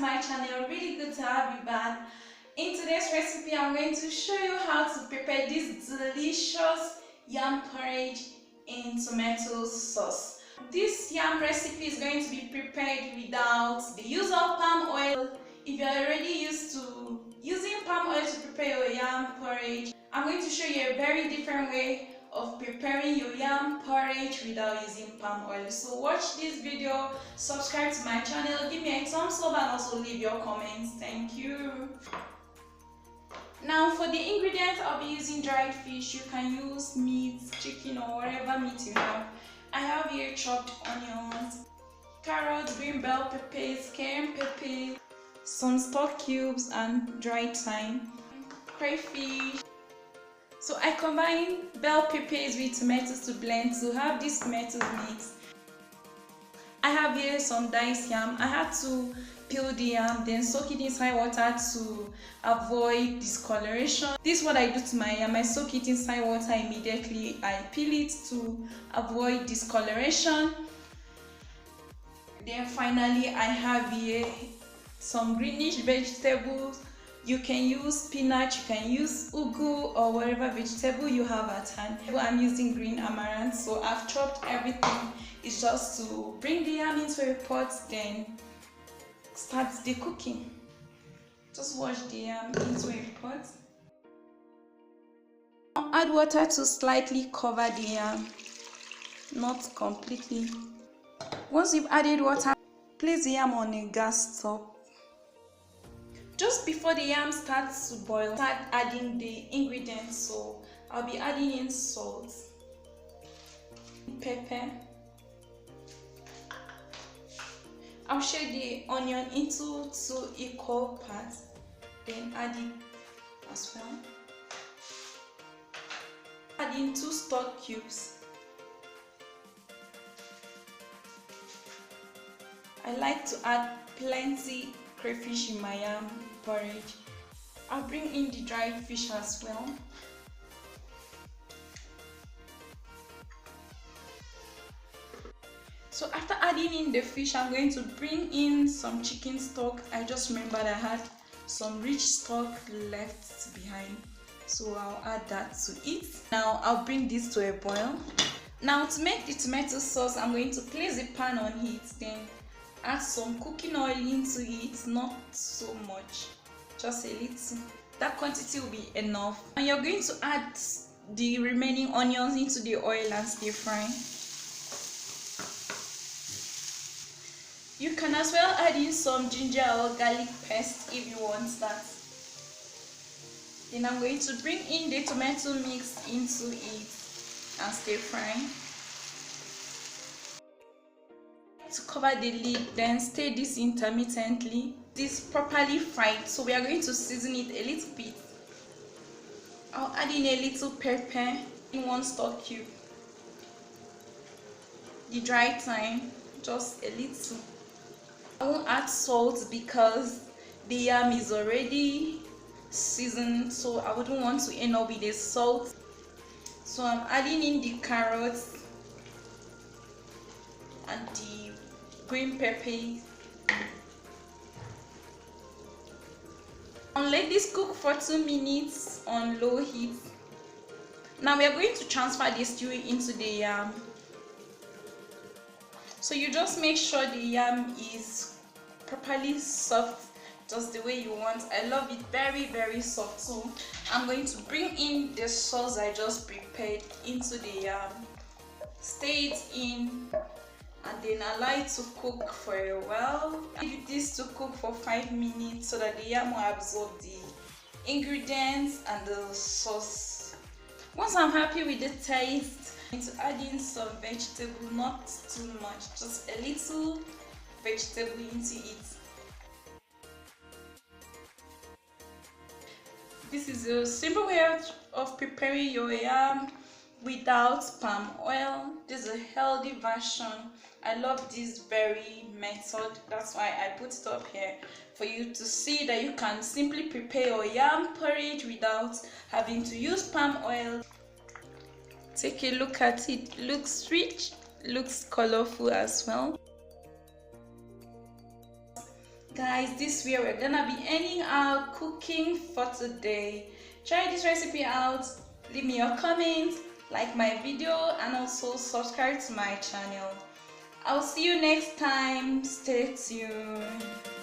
to my channel. Really good to have you back. In today's recipe, I'm going to show you how to prepare this delicious yam porridge in tomato sauce. This yam recipe is going to be prepared without the use of palm oil. If you're already used to using palm oil to prepare your yam porridge, I'm going to show you a very different way of preparing your yam porridge without using palm oil. So watch this video, subscribe to my channel, give me a thumbs up and also leave your comments. Thank you. Now for the ingredients, I'll be using dried fish. You can use meat, chicken or whatever meat you have. I have here chopped onions, carrots, green bell peppers, cayenne pepper, some stock cubes and dried thyme, crayfish. So I combine bell peppers with tomatoes to blend to have this tomato mix. I have here some diced yam. I had to peel the yam, then soak it inside water to avoid discoloration. This is what I do to my yam. I soak it inside water immediately. I peel it to avoid discoloration. Then finally I have here some greenish vegetables. You can use spinach, you can use ugu or whatever vegetable you have at hand. I'm using green amaranth, so I've chopped everything. It's just to bring the yam into a pot, then start the cooking. Just wash the yam into a pot. Add water to slightly cover the yam, not completely. Once you've added water, place the yam on a gas top. Just before the yam starts to boil, start adding the ingredients. So I'll be adding in salt, pepper. I'll shade the onion into 2 equal parts, then add it as well. Add in 2 stock cubes. I like to add plenty crayfish in my yam porridge. I'll bring in the dried fish as well. So after adding in the fish, I'm going to bring in some chicken stock. I just remembered I had some rich stock left behind, so I'll add that to it. Now I'll bring this to a boil. Now to make the tomato sauce, I'm going to place the pan on heat, then add some cooking oil into it, not so much, just a little. That quantity will be enough. And you're going to add the remaining onions into the oil and stir fry. You can as well add in some ginger or garlic paste if you want that. Then I'm going to bring in the tomato mix into it and stir fry. To cover the lid, then stir this intermittently. This properly fried, so we are going to season it a little bit. I'll add in a little pepper in 1 stock cube, the dried thyme, just a little. I won't add salt because the yam is already seasoned, so I wouldn't want to end up with the salt. So I'm adding in the carrots and the green pepper. And let this cook for 2 minutes on low heat. Now we are going to transfer the stew into the yam. So you just make sure the yam is properly soft, just the way you want. I love it very soft. So I'm going to bring in the sauce I just prepared into the yam, stir it in, and then allow it to cook for a while. Leave this to cook for 5 minutes so that the yam will absorb the ingredients and the sauce. Once I'm happy with the taste, I'm going to add in some vegetable, not too much, just a little vegetable into it. This is a simple way of preparing your yam without palm oil. This is a healthy version. I love this very method, that's why I put it up here for you to see that you can simply prepare your yam porridge without having to use palm oil. Take a look at it. Looks rich, looks colorful as well. Guys, this way we're gonna be ending our cooking for today. Try this recipe out, leave me your comments, like my video, and also subscribe to my channel. I'll see you next time. Stay tuned.